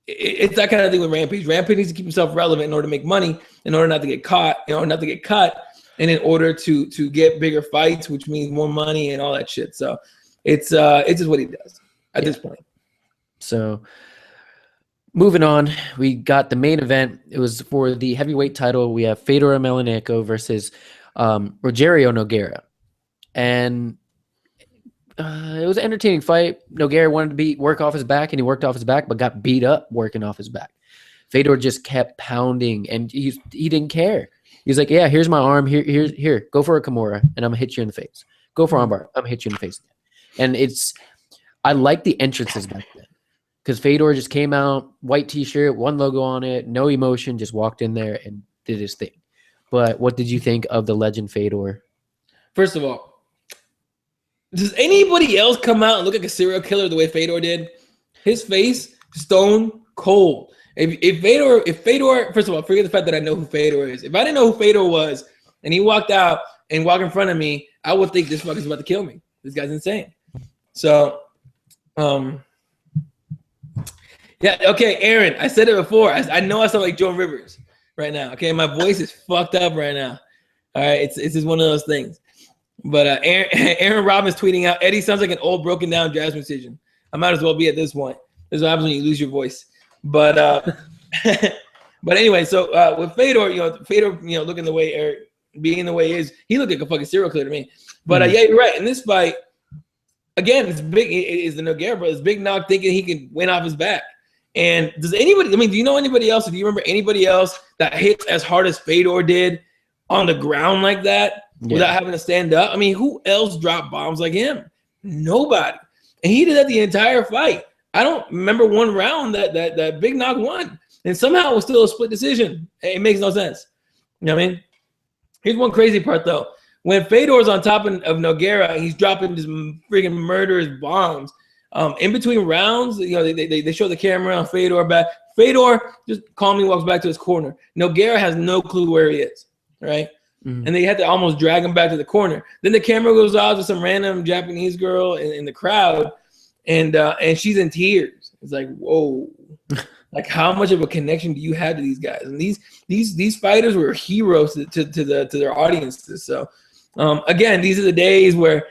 it's that kind of thing with Rampage. Rampage needs to keep himself relevant in order to make money, in order not to get caught, in order not to get cut, and in order to get bigger fights, which means more money and all that shit. So it's just what he does at this point. So moving on, we got the main event. It was for the heavyweight title. We have Fedor Emelianenko versus Rogerio Nogueira. And it was an entertaining fight. Nogueira wanted to work off his back, and he worked off his back, but got beat up working off his back. Fedor just kept pounding, and he didn't care. He was like, yeah, here's my arm. Here, go for a Kimura, and I'm going to hit you in the face. Go for armbar. I'm going to hit you in the face again. And I like the entrances back then. Because Fedor just came out, white T-shirt, one logo on it, no emotion, just walked in there and did his thing. But what did you think of the legend Fedor? First of all, does anybody else come out and look like a serial killer the way Fedor did? His face, stone cold. If Fedor, first of all, forget the fact that I know who Fedor is. If I didn't know who Fedor was and he walked out and walked in front of me, I would think this fucker's about to kill me. This guy's insane. So, yeah, okay, Aaron, I said it before. I know I sound like Joan Rivers right now. Okay, my voice is fucked up right now. All right, it's just one of those things. But Aaron Robbins tweeting out, Eddie sounds like an old broken down jazz musician. I might as well be at this point. This is what happens when you lose your voice. But but anyway, so with Fedor, looking the way Eric, being the way he is, he looked like a fucking serial killer to me. But yeah, you're right. In this fight, again, it's big. It's the Nogueira brothers. Big Nog thinking he can win off his back. And does anybody? I mean, do you know anybody else? Or do you remember anybody else that hits as hard as Fedor did on the ground like that without having to stand up? I mean, who else dropped bombs like him? Nobody. And he did that the entire fight. I don't remember one round that Big Nog won, and somehow it was still a split decision. It makes no sense. You know what I mean? Here's one crazy part though. When Fedor's on top of Nogueira, he's dropping just freaking murderous bombs. In between rounds, they show the camera on Fedor back. Fedor just calmly walks back to his corner. Nogueira has no clue where he is, right? And they had to almost drag him back to the corner. Then the camera goes off to some random Japanese girl in the crowd, and she's in tears. It's like, whoa, like how much of a connection do you have to these guys? And these fighters were heroes to their audiences. So. Again, these are the days where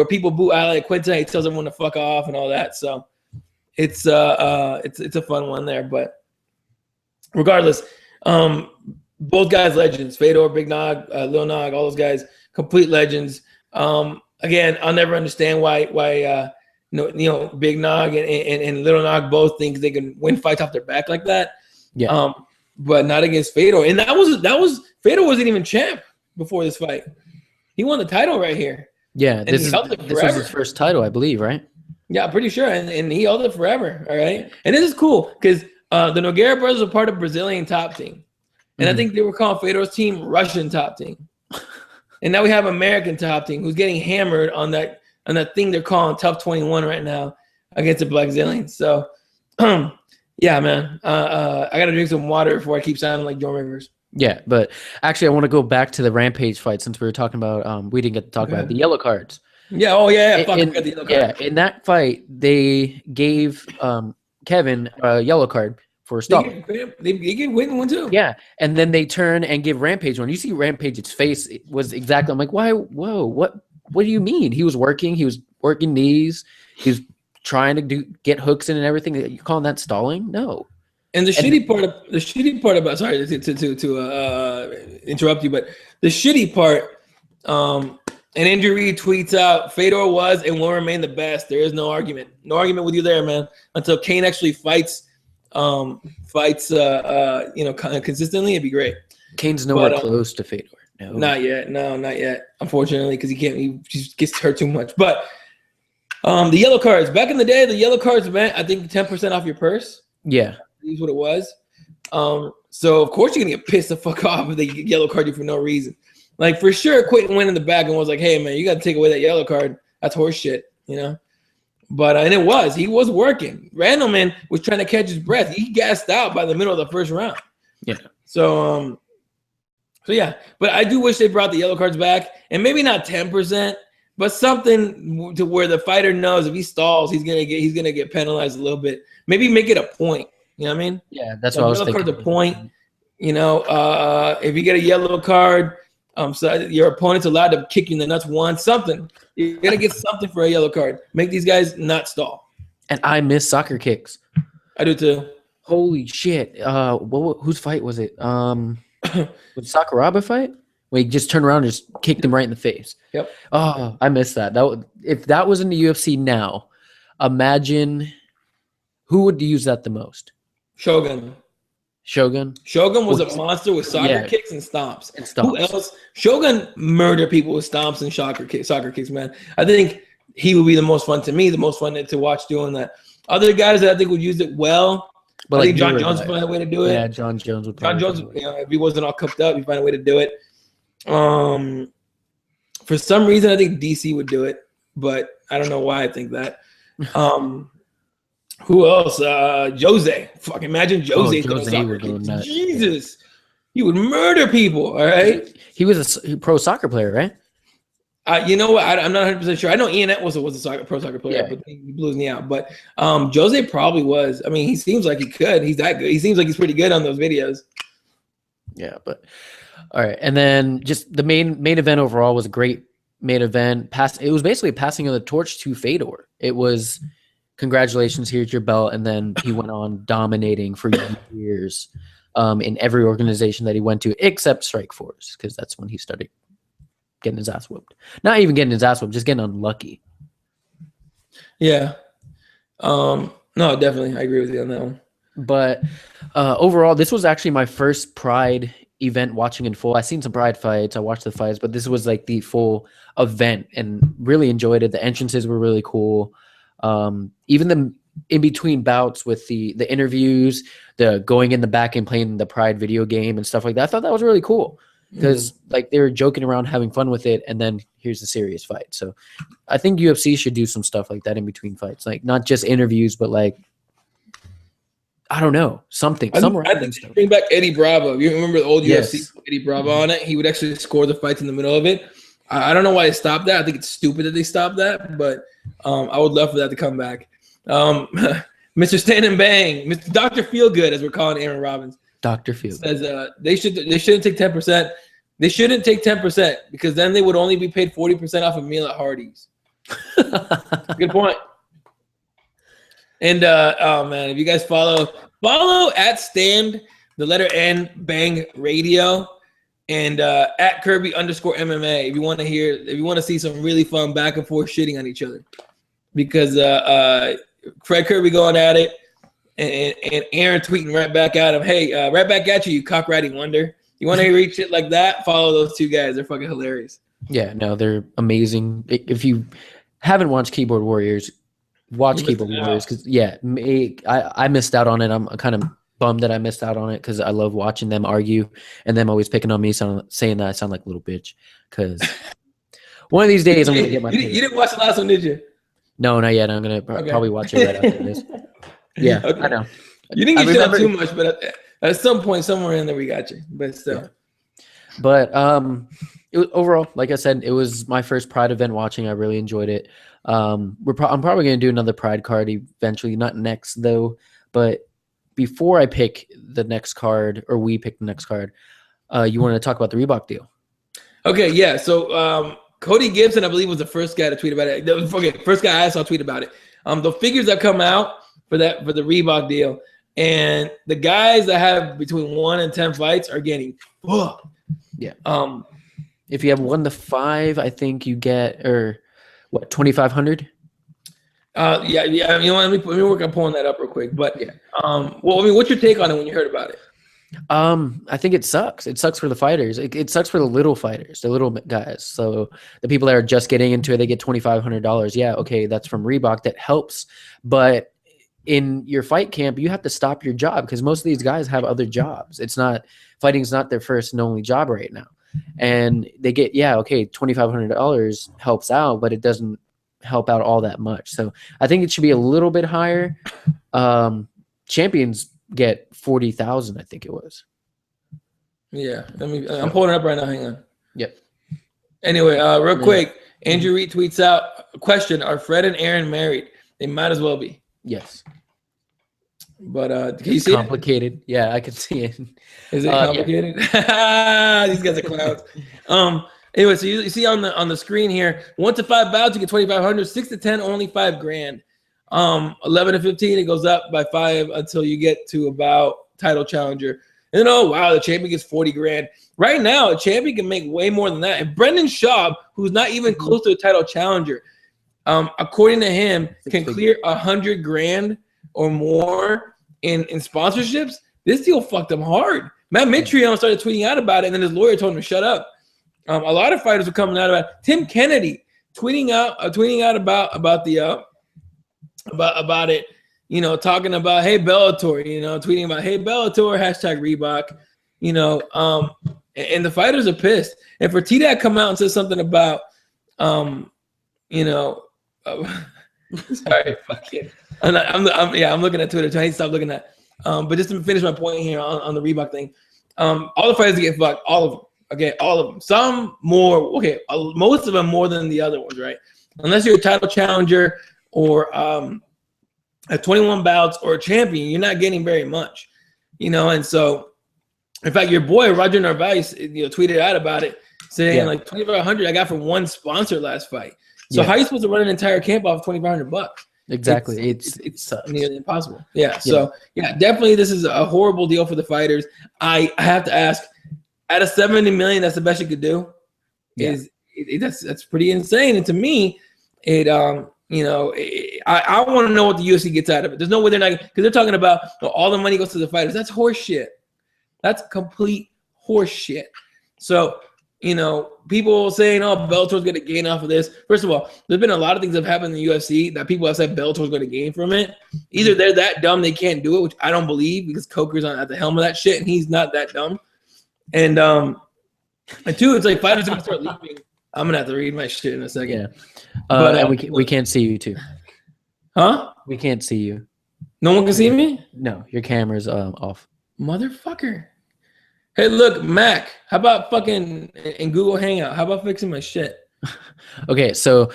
people boo Ali Quinta. He tells everyone to fuck off and all that. So it's a fun one there. But regardless, both guys legends. Fedor, Big Nog, Lil Nog, all those guys, complete legends. Again, I'll never understand why Big Nog and Lil Nog both think they can win fights off their back like that. Yeah. But not against Fedor. And that was Fedor wasn't even champ before this fight. He won the title right here. Yeah, this was his first title, I believe, right? Yeah, I'm pretty sure. And he held it forever, all right? And this is cool because the Nogueira brothers are part of Brazilian top team. And I think they were calling Fedor's team Russian top team. And now we have American top team who's getting hammered on that thing they're calling Tough 21 right now against the Blackzilians. So, yeah, man. I got to drink some water before I keep sounding like Joan Rivers. Yeah, but actually, I want to go back to the Rampage fight since we were talking about we didn't get to talk about the yellow cards. Yeah. Oh yeah. Fuck, In, I got the yellow card. yeah, in that fight, they gave Kevin a yellow card for stalling. They get Whitney one too. Yeah, and then they turn and give Rampage one. You see Rampage's face, it was exactly. I'm like, why? Whoa, what? What do you mean? He was working knees. He was trying to get hooks in and everything. You calling that stalling? No. And the shitty part about sorry to interrupt you, but the shitty part, an injury tweets out Fedor was and will remain the best. There is no argument with you there, man. Until Kane actually fights consistently, it'd be great. Kane's nowhere close to Fedor. No, not yet. No, not yet. Unfortunately, because he just gets hurt too much. But the yellow cards back in the day, the yellow cards meant I think 10% off your purse. Yeah. Is what it was. So of course you're gonna get pissed the fuck off if they yellow card you for no reason. Like for sure, Quentin went in the back and was like, "Hey man, you got to take away that yellow card. That's horse shit," you know. But and he was working. Randleman was trying to catch his breath. He gassed out by the middle of the first round. Yeah. So yeah. But I do wish they brought the yellow cards back, and maybe not 10%, but something to where the fighter knows if he stalls, he's gonna get penalized a little bit. Maybe make it a point. You know what I mean? Yeah, that's what I was thinking. Yellow card's a point. You know, if you get a yellow card, so your opponent's allowed to kick you in the nuts once. Something. You're gonna get something for a yellow card. Make these guys not stall. And I miss soccer kicks. I do too. Holy shit! Whose fight was it? Was it Sakuraba fight? Where he just turned around and just kicked him right in the face. Yep. Oh, I missed that. If that was in the UFC now, imagine who would use that the most. Shogun was a monster with soccer kicks and stomps. Who else? Shogun murdered people with stomps and soccer kicks, man. I think he would be the most fun to me, the most fun to watch doing that. Other guys that I think would use it well, but I think John Jones would find a way to do it. Yeah, John Jones would. If he wasn't all cooked up, he'd find a way to do it. For some reason, I think DC would do it, but I don't know why I think that. Who else? Jose. Fuck, imagine Jose. Jesus. He would murder people, all right? He was a pro soccer player, right? You know what? I'm not 100% sure. I know Ianette was a pro soccer player, but he blew his knee out. But Jose probably was. I mean, he seems like he could. He's that good. He seems like he's pretty good on those videos. Yeah, but all right. And then just the main event overall was a great main event. It was basically passing of the torch to Fedor. It was congratulations, here's your belt. And then he went on dominating for years in every organization that he went to, except Strikeforce, because that's when he started getting his ass whooped. Not even getting his ass whooped, just getting unlucky. Yeah. No, definitely. I agree with you on that one. But overall, this was actually my first Pride event watching in full. I seen some Pride fights. I watched the fights, but this was like the full event and really enjoyed it. The entrances were really cool. Even the in between bouts with the interviews, the going in the back and playing the Pride video game and stuff like that. I thought that was really cool because like they were joking around, having fun with it, and then here's the serious fight. So I think UFC should do some stuff like that in between fights, like not just interviews, but like I don't know, something. I think bring back Eddie Bravo. You remember the old UFC Eddie Bravo on it? He would actually score the fights in the middle of it. I don't know why they stopped that. I think it's stupid that they stopped that, but I would love for that to come back. Mr. Stand and Bang, Mr. Dr. Feelgood, as we're calling Aaron Robbins. Dr. Feelgood says they shouldn't take 10%. They shouldn't take 10% because then they would only be paid 40% off a meal at Hardee's. Good point. And oh man, if you guys follow at Stand the letter N Bang Radio. And at Kirby_MMA, if you want to see some really fun back and forth shitting on each other, because Fred Kirby going at it, and Aaron tweeting right back at him, hey, right back at you, you cock-riding wonder. You want to read shit like that? Follow those two guys; they're fucking hilarious. Yeah, no, they're amazing. If you haven't watched Keyboard Warriors, watch Keyboard Warriors because I missed out on it. I'm kind of bummed that I missed out on it because I love watching them argue and them always picking on me, saying that I sound like a little bitch. Because one of these days I'm gonna get my. You didn't watch the last one, did you? No, not yet. I'm gonna probably watch it right after this. Yeah, okay. I know. You didn't get shit out too much, but at some point, somewhere in there, we got you. But still. Yeah. But Overall, like I said, it was my first Pride event watching. I really enjoyed it. I'm probably going to do another Pride card eventually, not next though, but before I pick the next card, or we pick the next card, you want to talk about the Reebok deal? Okay, yeah. So Cody Gibson, I believe, was the first guy to tweet about it. First guy I saw tweet about it. The figures that come out for the Reebok deal, and the guys that have between 1 and 10 fights are getting fucked. Yeah. If you have 1 to 5, I think you get, or what, 2,500? Yeah. You know, let me work on pulling that up real quick. But yeah. Well, I mean, what's your take on it when you heard about it? I think it sucks. It sucks for the fighters. It sucks for the little fighters, the little guys. So the people that are just getting into it, they get $2,500. Yeah, okay, that's from Reebok. That helps. But in your fight camp, you have to stop your job because most of these guys have other jobs. Fighting's not their first and only job right now. And they get, okay, $2,500 helps out, but it doesn't help out all that much. So I think it should be a little bit higher. Champions get 40,000, I think it was. Yeah, I'm pulling it up right now. Hang on. Yep. Anyway, real quick, Andrew Reed tweets out a question: are Fred and Aaron married? They might as well be. Yes. But can you see complicated? It? Yeah, I can see it. Is it complicated? Yeah. These guys are clowns. Anyway, so you see on the screen here, 1 to 5 bouts, you get 2,500. 6 to 10, only $5,000. 11 to 15, it goes up by 5 until you get to about title challenger. And then, oh wow, the champion gets 40 grand. Right now, a champion can make way more than that. And Brendan Schaub, who's not even close to a title challenger, according to him, can clear 100 grand or more in sponsorships. This deal fucked him hard. Matt Mitrione started tweeting out about it, and then his lawyer told him to shut up. A lot of fighters were coming out about it. Tim Kennedy tweeting out about it, you know, talking about, hey, Bellator, you know, tweeting about, hey, Bellator, #Reebok, you know, and the fighters are pissed. And for T-Dak come out and say something about, you know, sorry, fucking, I'm looking at Twitter, so I need to stop looking at. But just to finish my point here on the Reebok thing, all the fighters get fucked, all of them. Okay, all of them. Some more. Okay, most of them more than the other ones, right? Unless you're a title challenger or at 21 bouts or a champion, you're not getting very much, you know. And so, in fact, your boy Roger Narvaez, you know, tweeted out about it, saying like 2,500 I got from one sponsor last fight. So how are you supposed to run an entire camp off $2,500? Exactly, it's nearly impossible. Yeah. So yeah, definitely this is a horrible deal for the fighters. I have to ask, out of $70 million, that's the best you could do. That's pretty insane. And to me, it you know, I want to know what the UFC gets out of it. There's no way they're not, because they're talking about all the money goes to the fighters. That's horse shit. That's complete horse shit. So, you know, people saying, oh, Bellator's going to gain off of this. First of all, there's been a lot of things that have happened in the UFC that people have said Bellator's going to gain from it. Either they're that dumb they can't do it, which I don't believe, because Coker's at the helm of that shit, and he's not that dumb. And two, it's like fighters are going to start leaving. I'm going to have to read my shit in a second. Yeah. And we can't see you too. Huh? We can't see you. No one can see me? No, your camera's off. Motherfucker. Hey, look, Mac, how about fucking in Google Hangout? How about fixing my shit? Okay, so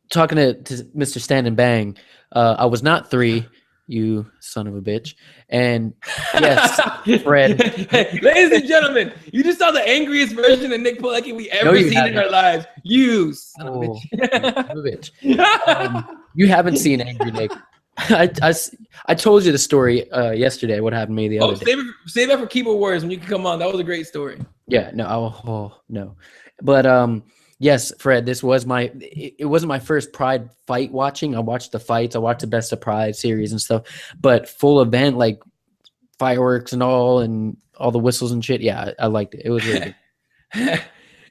talking to Mr. Stand and Bang, I was not 3, you son of a bitch. And yes, Fred. Hey, ladies and gentlemen, you just saw the angriest version of Nick Pilecki we ever seen in our lives. You son of a bitch. You haven't seen Angry Nick. I told you the story yesterday, what happened to me the other day. Save that for keyboard warriors when you can come on. That was a great story. Yeah, no, no. But yes, Fred, this was it wasn't my first Pride fight watching. I watched the fights, I watched the Best of Pride series and stuff, but full event, like fireworks and all the whistles and shit. Yeah, I liked it. It was really good.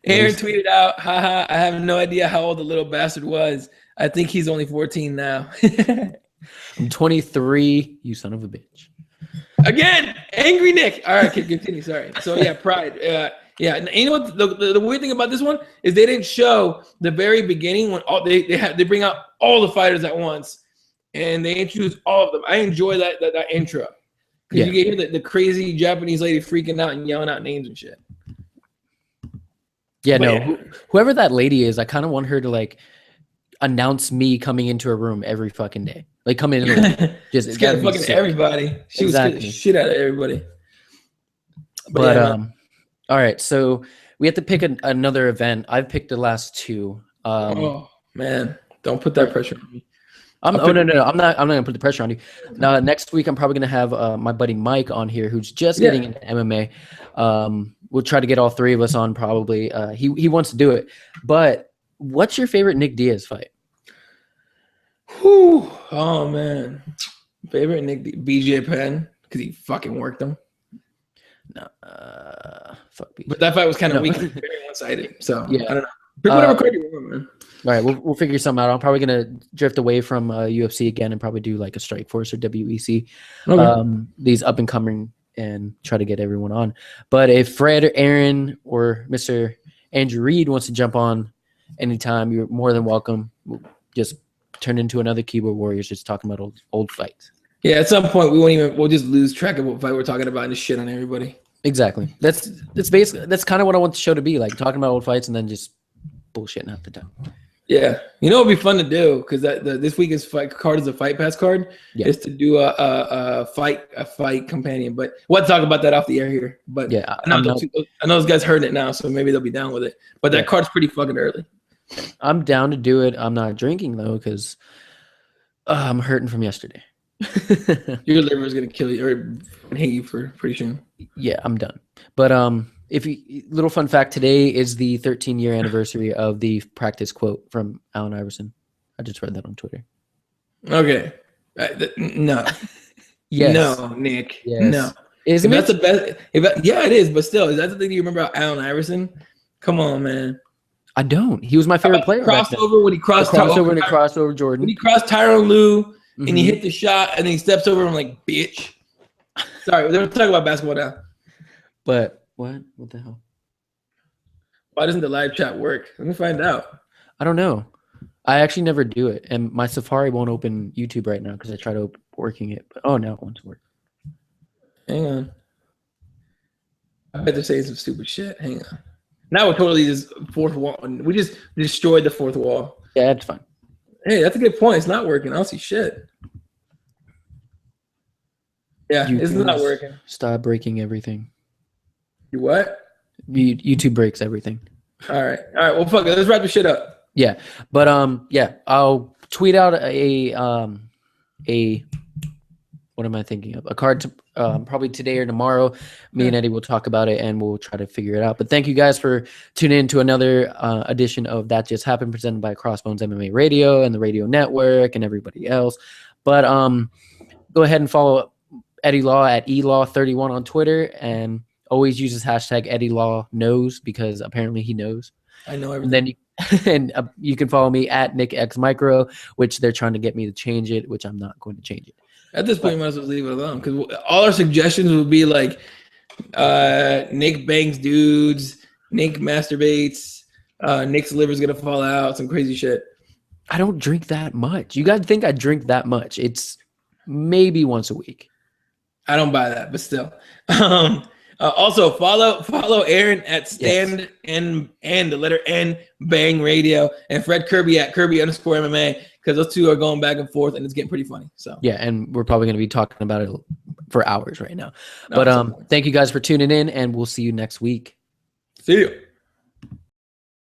Aaron tweeted out, haha, I have no idea how old the little bastard was. I think he's only 14 now. I'm 23, you son of a bitch. Again, Angry Nick. All right, continue. Sorry. So yeah, Pride. Yeah, and you know what? The weird thing about this one is they didn't show the very beginning when they bring out all the fighters at once, and they introduce all of them. I enjoy that intro because you get hear the crazy Japanese lady freaking out and yelling out names and shit. Yeah, But no. yeah. Whoever that lady is, I kind of want her to like announce me coming into a room every fucking day. Like come in and just Scared that'd of be fucking sick. everybody. She was scared the Exactly. shit out of everybody. But yeah, no. all right. So we have to pick another event. I've picked the last two. Oh man, don't put that for- pressure on me. Oh no. I'm not gonna put the pressure on you. Now next week I'm probably gonna have my buddy Mike on here who's just Yeah. getting into MMA. We'll try to get all three of us on probably. He wants to do it. But what's your favorite Nick Diaz fight? Whew. Oh man, favorite Nick BJ Penn because he fucking worked him. No, fuck BJ. But that fight was kind of No. weak, and very one-sided. So Yeah. I don't know. Pick whatever card you want, man. All right, we'll figure something out. I'm probably gonna drift away from UFC again and probably do like a Strike Force or WEC, Okay. these up and coming, and try to get everyone on. But if Fred or Aaron or Mr. Andrew Reed wants to jump on anytime, you're more than welcome. We'll just turn into another keyboard warriors, just talking about old fights. Yeah, at some point we'll just lose track of what fight we're talking about and just shit on everybody. Exactly. That's basically kind of what I want the show to be, like talking about old fights and then just bullshitting half the time. Yeah, you know it'd be fun to do because this week's fight card is a Fight Pass card. Yeah. Is to do a fight companion, but we'll talk about that off the air here. But Yeah, I know those guys heard it now, so maybe they'll be down with it. But that card's pretty fucking early. I'm down to do it. I'm not drinking though because I'm hurting from yesterday. Your liver is gonna kill you or hate you for pretty soon. Yeah, I'm done. But little fun fact, today is the 13-year anniversary of the practice quote from Allen Iverson. I just read that on Twitter. Okay, no, Yes. no, Nick, Yes. no. Is If that's the best, yeah, it is. But still, is that the thing you remember about Allen Iverson? Come on, man. I don't. He was my favorite player. Crossover when he crossed crossover Jordan. When he crossed Tyronn Lue and he Mhm. hit the shot and then he steps over him like, bitch. Sorry, we're talking about basketball now. But what? What the hell? Why doesn't the live chat work? Let me find out. I don't know. I actually never do it, and my Safari won't open YouTube right now because I tried working it. But now it wants to work. Hang on. I bet they're saying some stupid shit. Hang on. Now we're totally just fourth wall. We just destroyed the fourth wall. Yeah, that's fine. Hey, that's a good point. It's not working. I don't see shit. Yeah, it's not working. Stop breaking everything. You what? YouTube breaks everything. All right. Well, fuck it. Let's wrap this shit up. Yeah, but I'll tweet out a what am I thinking of? A card to probably today or tomorrow. Me and Eddie will talk about it and we'll try to figure it out. But thank you guys for tuning in to another edition of That Just Happened, presented by Crossbones MMA Radio and the Radio Network and everybody else. But go ahead and follow Eddie Law at eLaw31 on Twitter, and always uses hashtag Eddie Law knows, because apparently he knows. I know everything. And then you can follow me at Nick X Micro, which they're trying to get me to change it, which I'm not going to change it. At this point, you might as well leave it alone, because all our suggestions would be like Nick bangs dudes, Nick masturbates, Nick's liver's gonna fall out, some crazy shit. I don't drink that much. You guys think I drink that much? It's maybe once a week. I don't buy that, but still. Also follow Aaron at Stand and the letter N Bang Radio, and Fred Kirby at Kirby_MMA, because those two are going back and forth and it's getting pretty funny. So yeah, and we're probably going to be talking about it for hours right now. But thank you guys for tuning in, and we'll see you next week. See you.